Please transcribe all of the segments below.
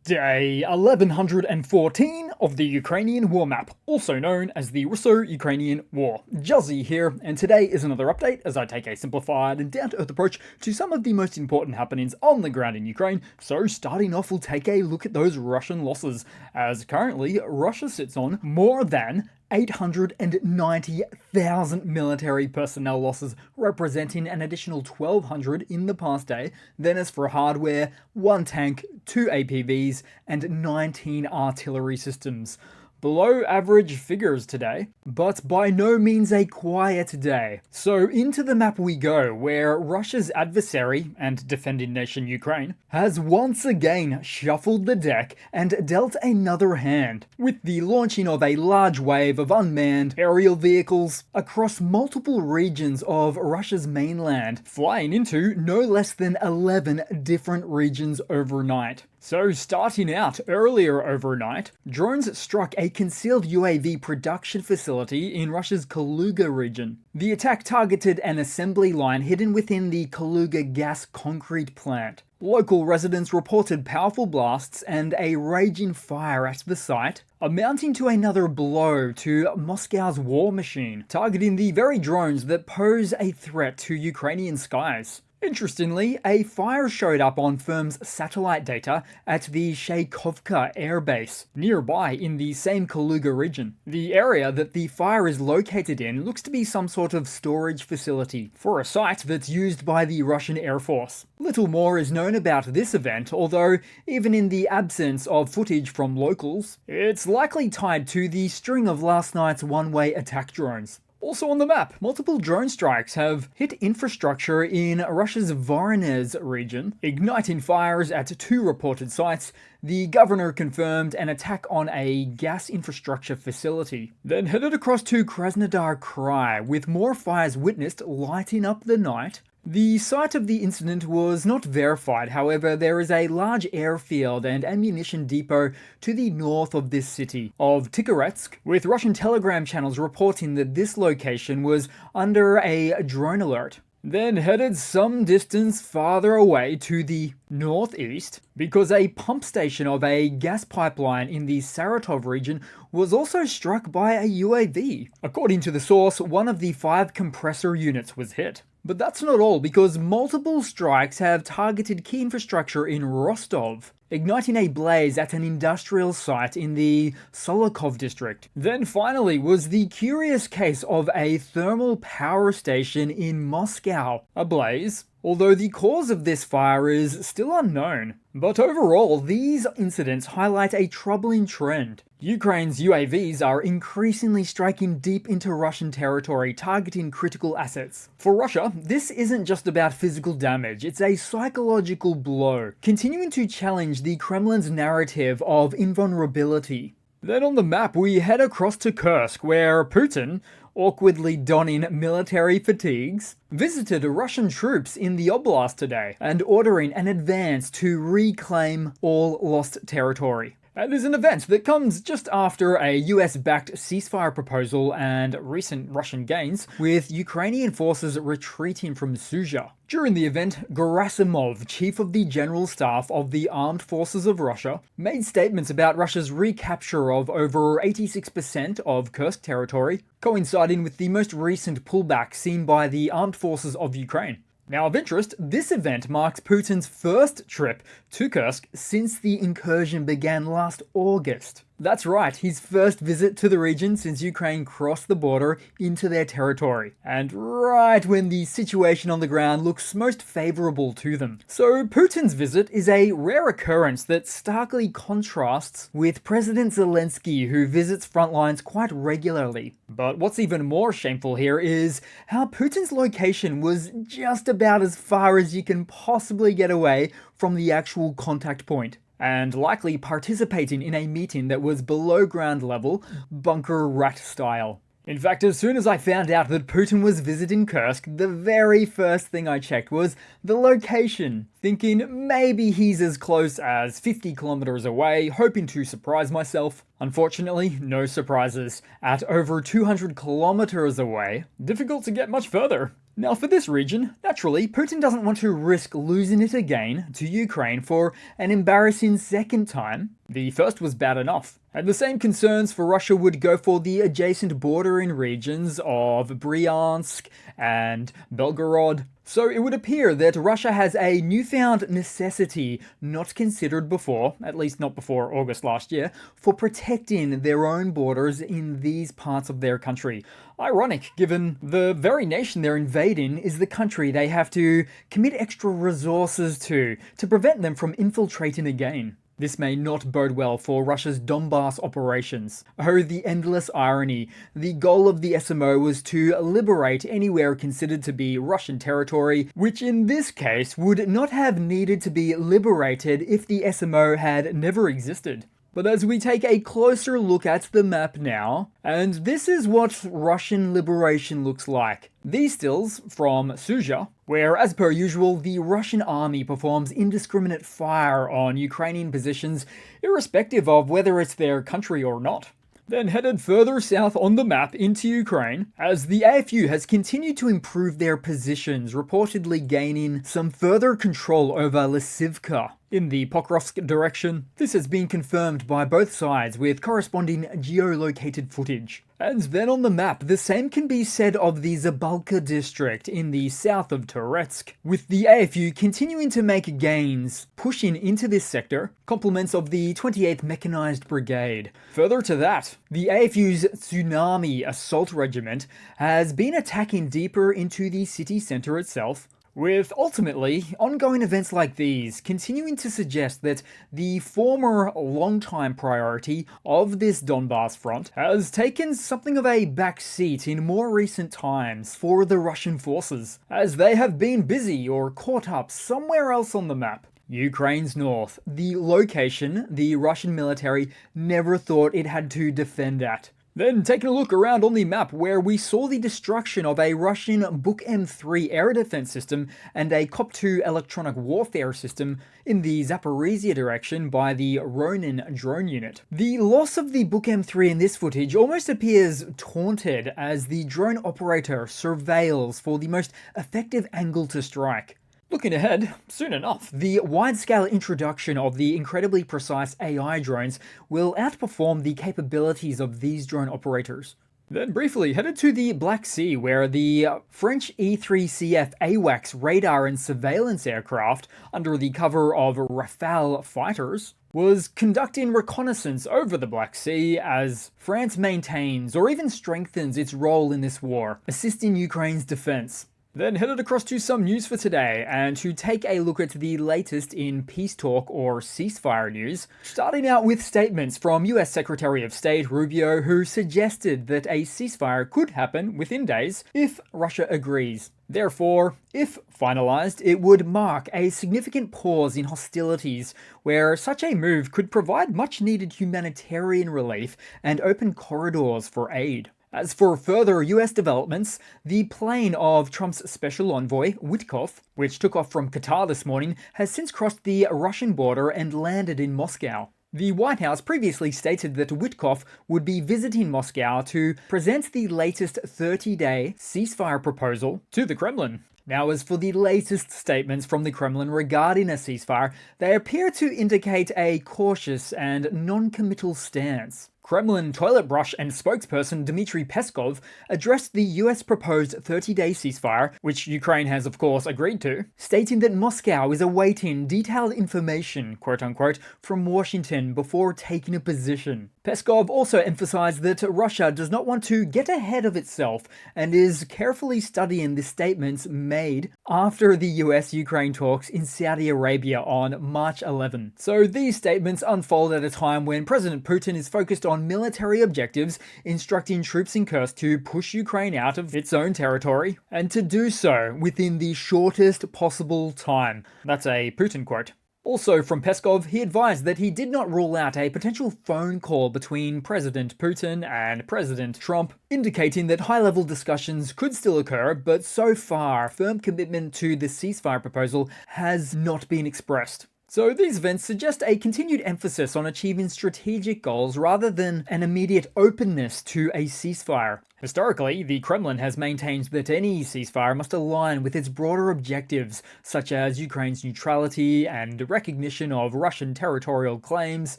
Day 1114 of the Ukrainian War Map, also known as the Russo-Ukrainian War. Juzzie here, and today is another update as I take a simplified and down-to-earth approach to some of the most important happenings on the ground in Ukraine. So starting off, we'll take a look at those Russian losses, as currently Russia sits on more than 890,000 military personnel losses, representing an additional 1,200 in the past day. Then as for hardware, 1 tank, 2 APVs, and 19 artillery systems. Below average figures today, but by no means a quiet day. So into the map we go, where Russia's adversary and defending nation Ukraine has once again shuffled the deck and dealt another hand, with the launching of a large wave of unmanned aerial vehicles across multiple regions of Russia's mainland, flying into no less than 11 different regions overnight. So starting out earlier overnight, drones struck a concealed UAV production facility in Russia's Kaluga region. The attack targeted an assembly line hidden within the Kaluga gas concrete plant. Local residents reported powerful blasts and a raging fire at the site, amounting to another blow to Moscow's war machine, targeting the very drones that pose a threat to Ukrainian skies. Interestingly, a fire showed up on firm's satellite data at the Shaykovka airbase, nearby in the same Kaluga region. The area that the fire is located in looks to be some sort of storage facility for a site that's used by the Russian Air Force. Little more is known about this event, although even in the absence of footage from locals, it's likely tied to the string of last night's one-way attack drones. Also on the map, multiple drone strikes have hit infrastructure in Russia's Voronezh region, igniting fires at 2 reported sites. The governor confirmed an attack on a gas infrastructure facility, then headed across to Krasnodar Krai, with more fires witnessed lighting up the night. The site of the incident was not verified, however, there is a large airfield and ammunition depot to the north of this city of Tikhoretsk, with Russian telegram channels reporting that this location was under a drone alert. Then headed some distance farther away to the northeast, because a pump station of a gas pipeline in the Saratov region was also struck by a UAV. According to the source, one of the 5 compressor units was hit. But that's not all, because multiple strikes have targeted key infrastructure in Rostov, igniting a blaze at an industrial site in the Solokov district. Then finally was the curious case of a thermal power station in Moscow ablaze, although the cause of this fire is still unknown. But overall, these incidents highlight a troubling trend. Ukraine's UAVs are increasingly striking deep into Russian territory, targeting critical assets. For Russia, this isn't just about physical damage, it's a psychological blow, continuing to challenge the Kremlin's narrative of invulnerability. Then on the map, we head across to Kursk, where Putin, awkwardly donning military fatigues, visited Russian troops in the oblast today and ordering an advance to reclaim all lost territory. There's an event that comes just after a US-backed ceasefire proposal and recent Russian gains, with Ukrainian forces retreating from Sudzha. During the event, Gerasimov, chief of the General Staff of the Armed Forces of Russia, made statements about Russia's recapture of over 86% of Kursk territory, coinciding with the most recent pullback seen by the Armed Forces of Ukraine. Now, of interest, this event marks Putin's first trip to Kursk since the incursion began last August. That's right, his first visit to the region since Ukraine crossed the border into their territory, and right when the situation on the ground looks most favorable to them. So Putin's visit is a rare occurrence that starkly contrasts with President Zelensky, who visits Frontlines quite regularly. But what's even more shameful here is how Putin's location was just about as far as you can possibly get away from the actual contact point, and likely participating in a meeting that was below ground level, bunker rat style. In fact, as soon as I found out that Putin was visiting Kursk, the very first thing I checked was the location, thinking maybe he's as close as 50 kilometers away, hoping to surprise myself. Unfortunately, no surprises. At over 200 kilometers away, difficult to get much further. Now for this region, naturally, Putin doesn't want to risk losing it again to Ukraine for an embarrassing second time. The first was bad enough. And the same concerns for Russia would go for the adjacent bordering regions of Bryansk and Belgorod. So it would appear that Russia has a newfound necessity not considered before, at least not before August last year, for protecting their own borders in these parts of their country. Ironic, given the very nation they're invading is the country they have to commit extra resources to prevent them from infiltrating again. This may not bode well for Russia's Donbass operations. Oh, the endless irony. The goal of the SMO was to liberate anywhere considered to be Russian territory, which in this case would not have needed to be liberated if the SMO had never existed. But as we take a closer look at the map now, and this is what Russian liberation looks like. These stills from Sudzha, where as per usual the Russian army performs indiscriminate fire on Ukrainian positions irrespective of whether it's their country or not. Then headed further south on the map into Ukraine, as the AFU has continued to improve their positions, reportedly gaining some further control over Lysivka in the Pokrovsk direction. This has been confirmed by both sides with corresponding geolocated footage. And then on the map, the same can be said of the Zabalka district in the south of Toretsk, with the AFU continuing to make gains, pushing into this sector, complements of the 28th Mechanized Brigade. Further to that, the AFU's Tsunami Assault Regiment has been attacking deeper into the city centre itself, with ultimately ongoing events like these continuing to suggest that the former long-time priority of this Donbass front has taken something of a back seat in more recent times for the Russian forces, as they have been busy or caught up somewhere else on the map. Ukraine's north, the location the Russian military never thought it had to defend at. Then taking a look around on the map where we saw the destruction of a Russian Buk M3 air defense system and a Cop-2 electronic warfare system in the Zaporizhia direction by the Ronin drone unit. The loss of the Buk M3 in this footage almost appears taunted as the drone operator surveils for the most effective angle to strike. Looking ahead, soon enough, the wide-scale introduction of the incredibly precise AI drones will outperform the capabilities of these drone operators. Then briefly headed to the Black Sea, where the French E-3CF AWACS radar and surveillance aircraft, under the cover of Rafale fighters, was conducting reconnaissance over the Black Sea as France maintains or even strengthens its role in this war, assisting Ukraine's defense. Then headed across to some news for today, and to take a look at the latest in peace talk or ceasefire news, starting out with statements from US Secretary of State Rubio, who suggested that a ceasefire could happen within days if Russia agrees. Therefore, if finalized, it would mark a significant pause in hostilities, where such a move could provide much needed humanitarian relief and open corridors for aid. As for further US developments, the plane of Trump's special envoy, Witkoff, which took off from Qatar this morning, has since crossed the Russian border and landed in Moscow. The White House previously stated that Witkoff would be visiting Moscow to present the latest 30-day ceasefire proposal to the Kremlin. Now, as for the latest statements from the Kremlin regarding a ceasefire, they appear to indicate a cautious and non-committal stance. Kremlin toilet brush and spokesperson Dmitry Peskov addressed the US proposed 30-day ceasefire, which Ukraine has of course agreed to, stating that Moscow is awaiting detailed information, quote-unquote, from Washington before taking a position. Peskov also emphasized that Russia does not want to get ahead of itself and is carefully studying the statements made after the US-Ukraine talks in Saudi Arabia on March 11. So these statements unfold at a time when President Putin is focused on military objectives, instructing troops in Kursk to push Ukraine out of its own territory, and to do so within the shortest possible time. That's a Putin quote. Also from Peskov, he advised that he did not rule out a potential phone call between President Putin and President Trump, indicating that high-level discussions could still occur, but so far, firm commitment to the ceasefire proposal has not been expressed. So these events suggest a continued emphasis on achieving strategic goals rather than an immediate openness to a ceasefire. Historically, the Kremlin has maintained that any ceasefire must align with its broader objectives, such as Ukraine's neutrality and recognition of Russian territorial claims,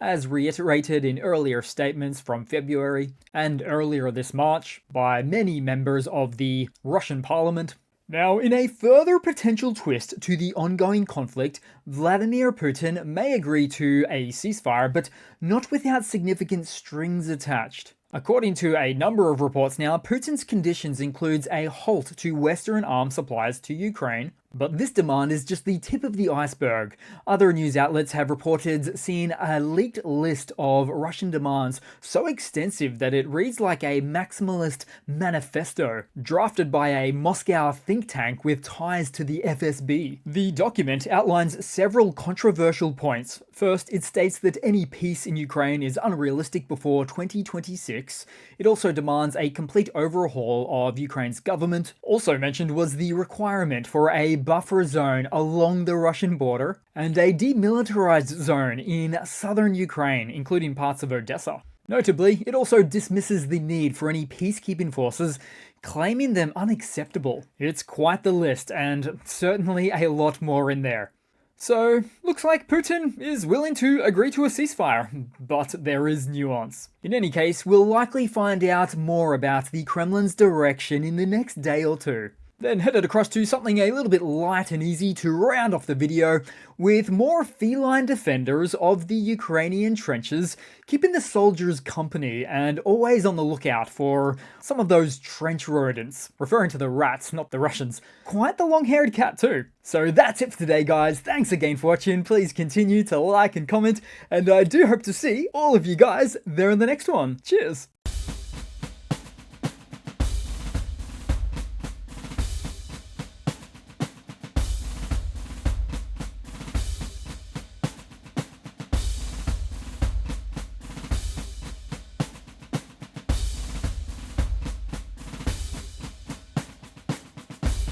as reiterated in earlier statements from February and earlier this March by many members of the Russian parliament. Now, in a further potential twist to the ongoing conflict, Vladimir Putin may agree to a ceasefire, but not without significant strings attached. According to a number of reports now, Putin's conditions includes a halt to Western arms supplies to Ukraine, but this demand is just the tip of the iceberg. Other news outlets have reported seeing a leaked list of Russian demands so extensive that it reads like a maximalist manifesto drafted by a Moscow think tank with ties to the FSB. The document outlines several controversial points. First, it states that any peace in Ukraine is unrealistic before 2026. It also demands a complete overhaul of Ukraine's government. Also mentioned was the requirement for a buffer zone along the Russian border and a demilitarized zone in southern Ukraine, including parts of Odessa. Notably, it also dismisses the need for any peacekeeping forces, claiming them unacceptable. It's quite the list, and certainly a lot more in there. So, looks like Putin is willing to agree to a ceasefire, but there is nuance. In any case, we'll likely find out more about the Kremlin's direction in the next day or two. Then headed across to something a little bit light and easy to round off the video, with more feline defenders of the Ukrainian trenches, keeping the soldiers company and always on the lookout for some of those trench rodents. Referring to the rats, not the Russians. Quite the long-haired cat too. So that's it for today, guys. Thanks again for watching. Please continue to like and comment, and I do hope to see all of you guys there in the next one. Cheers!